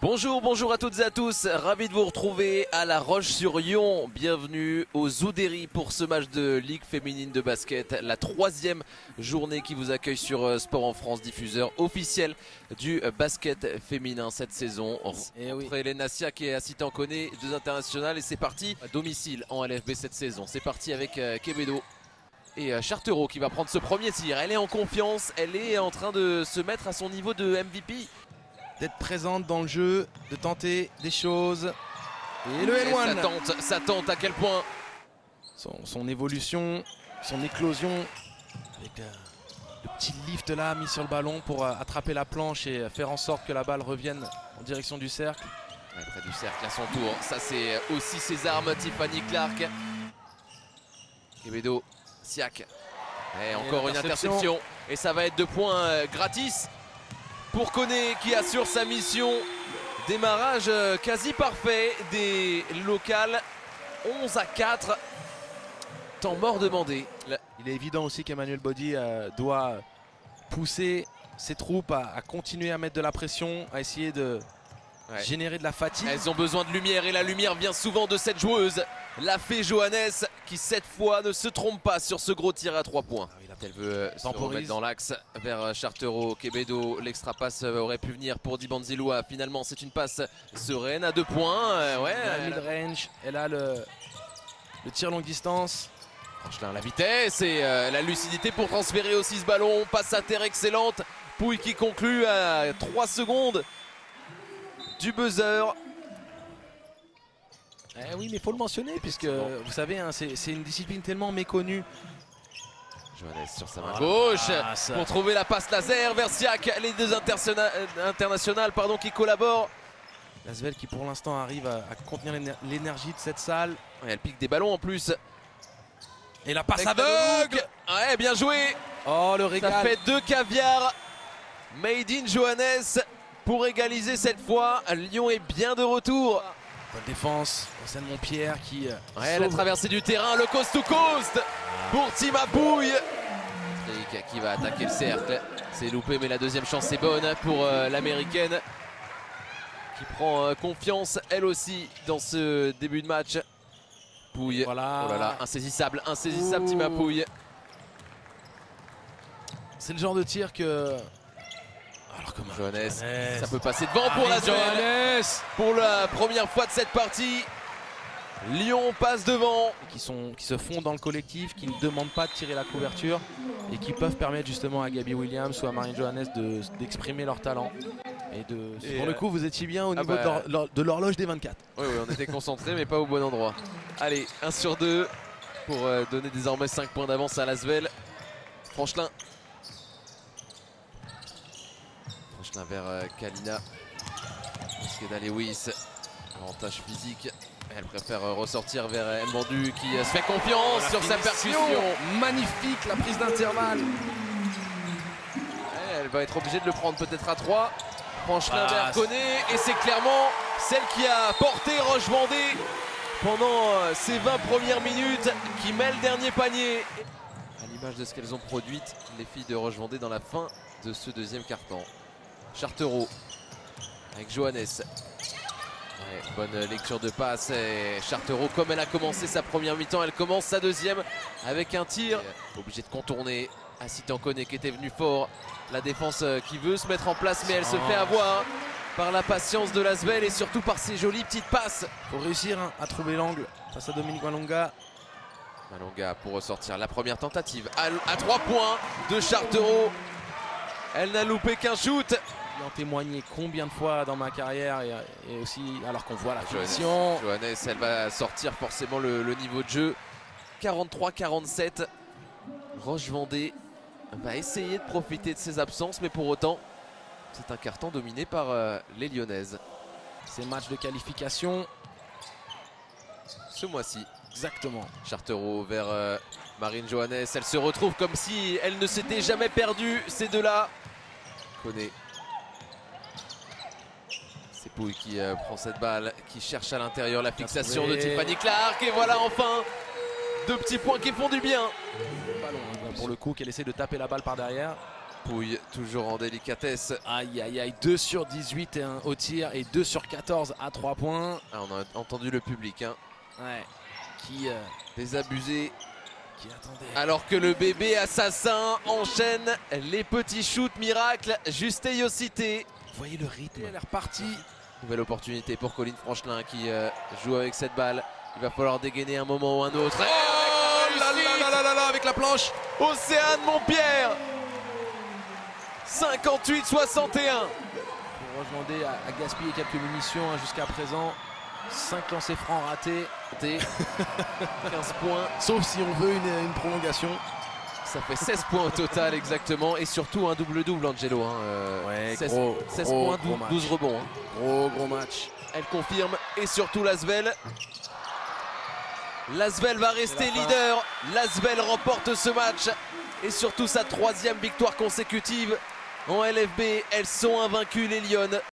Bonjour, bonjour à toutes et à tous, ravi de vous retrouver à La Roche-sur-Yon. Bienvenue aux Oudéry pour ce match de Ligue féminine de basket, la troisième journée qui vous accueille sur Sport en France, diffuseur officiel du basket féminin cette saison. Entre Elena Siak et Assita Nkone, deux internationales, et c'est parti à domicile en LFB cette saison. C'est parti avec Quevedo et Chartereau qui va prendre ce premier tir. Elle est en confiance, elle est en train de se mettre à son niveau de MVP. D'être présente dans le jeu, de tenter des choses. Et le L1. Ça tente à quel point son évolution, son éclosion. Avec le petit lift là mis sur le ballon pour attraper la planche et faire en sorte que la balle revienne en direction du cercle. Ouais, près du cercle à son tour. Ça c'est aussi ses armes, Tiffany Clark. Quevedo, Siak. Et encore une interception. Et ça va être 2 points gratis pour Nkone qui assure sa mission. Démarrage quasi parfait des locales. 11-4. Temps mort demandé. Il est évident aussi qu'Emmanuel Body doit pousser ses troupes à continuer à mettre de la pression, à essayer de générer de la fatigue. Elles ont besoin de lumière et la lumière vient souvent de cette joueuse, la fée Johannes, qui cette fois ne se trompe pas sur ce gros tir à 3 points. Elle veut se remettre dans l'axe vers Chartereau. Quevedo, l'extra passe aurait pu venir pour Dibanziloua. Finalement, c'est une passe sereine à 2 points. Elle a mid-range, elle a le tir longue distance. Franchement, la vitesse et la lucidité pour transférer aussi ce ballon. Passe à terre excellente. Pouille qui conclut à 3 secondes du buzzer. Oui, mais il faut le mentionner puisque vous savez, hein, c'est une discipline tellement méconnue. Johannes sur sa main gauche pour trouver la passe laser vers Siak. Les deux internationales qui collaborent. L'Asvel qui pour l'instant arrive à contenir l'énergie de cette salle. Et elle pique des ballons en plus. Et la passe aveugle. Ouais, bien joué. Oh, le régal. Ça fait 2 caviars made in Johannes pour égaliser cette fois. Lyon est bien de retour. Bonne défense, Océane Montpierre qui la traversée du terrain, le coast to coast pour Tima Pouille. Qui va attaquer le cercle. C'est loupé, mais la deuxième chance est bonne pour l'américaine qui prend confiance elle aussi dans ce début de match. Pouille, voilà. Oh là là, insaisissable Tima Pouille. C'est le genre de tir que... Alors comme Johannes, ça peut passer devant pour la Johannes. Pour la première fois de cette partie, Lyon passe devant. Qui se font dans le collectif, qui ne demandent pas de tirer la couverture et qui peuvent permettre justement à Gabi Williams ou à Marine Johannes d'exprimer leur talent. Et pour le coup, vous étiez bien au niveau de l'horloge des 24. Oui, on était concentrés mais pas au bon endroit. Allez, 1 sur 2 pour donner désormais 5 points d'avance à l'Asvel. Franchelin vers Kalina. Skeda Lewis, avantage physique. Elle préfère ressortir vers Mbandu qui se fait confiance sur sa percussion. Magnifique la prise d'intervalle. Elle va être obligée de le prendre peut-être à 3. Franchelin vers Nkone et c'est clairement celle qui a porté Roche-Vendée pendant ces 20 premières minutes qui met le dernier panier. À l'image de ce qu'elles ont produit les filles de Roche-Vendée dans la fin de ce deuxième quart-temps. Chartereau avec Johannes. Bonne lecture de passe. Et Chartereau, comme elle a commencé sa première mi-temps, elle commence sa deuxième avec un tir. Obligé de contourner Assita Nkone qui était venu fort. La défense qui veut se mettre en place, mais elle se fait avoir par la patience de l'Asvel et surtout par ses jolies petites passes. Il faut réussir à trouver l'angle face à Dominique Malonga. Malonga pour ressortir la première tentative à 3 points de Chartereau. Elle n'a loupé qu'un shoot. En témoigner combien de fois dans ma carrière et aussi alors qu'on voit la finition. Johannes, elle va sortir forcément le niveau de jeu. 43-47. Roche-Vendée va essayer de profiter de ses absences, mais pour autant, c'est un carton dominé par les Lyonnaises. Ces matchs de qualification. Ce mois-ci. Exactement. Chartereau vers Marine Johannes. Elle se retrouve comme si elle ne s'était jamais perdue, ces deux-là. Nkone. C'est Pouille qui prend cette balle, qui cherche à l'intérieur la fixation de Tiffany Clark. Et voilà enfin 2 petits points qui font du bien. Pour le coup, qu'elle essaie de taper la balle par derrière. Pouille, toujours en délicatesse. Aïe aïe aïe, 2 sur 18 au tir et 2 sur 14 à 3 points. Ah, on a entendu le public, hein. Ouais. Qui désabusé. Qui attendait. Alors que le bébé assassin enchaîne les petits shoots miracles. Justeiosité. Vous voyez le rythme. Elle est repartie. Nouvelle opportunité pour Colin Franchelin qui joue avec cette balle. Il va falloir dégainer un moment ou un autre. Oh là là là là là, avec la planche. Océane Montpierre. 58-61. Rochemondé a gaspillé quelques munitions jusqu'à présent. 5 lancers francs ratés. 15 points. Sauf si on veut une prolongation. Ça fait 16 points au total exactement. Et surtout un double-double, Angelo. Ouais, 16 points, 12 rebonds. Gros match. Elle confirme. Et surtout l'Asvel. L'Asvel va rester leader. L'Asvel remporte ce match. Et surtout sa 3e victoire consécutive en LFB. Elles sont invaincues, les Lyonnes.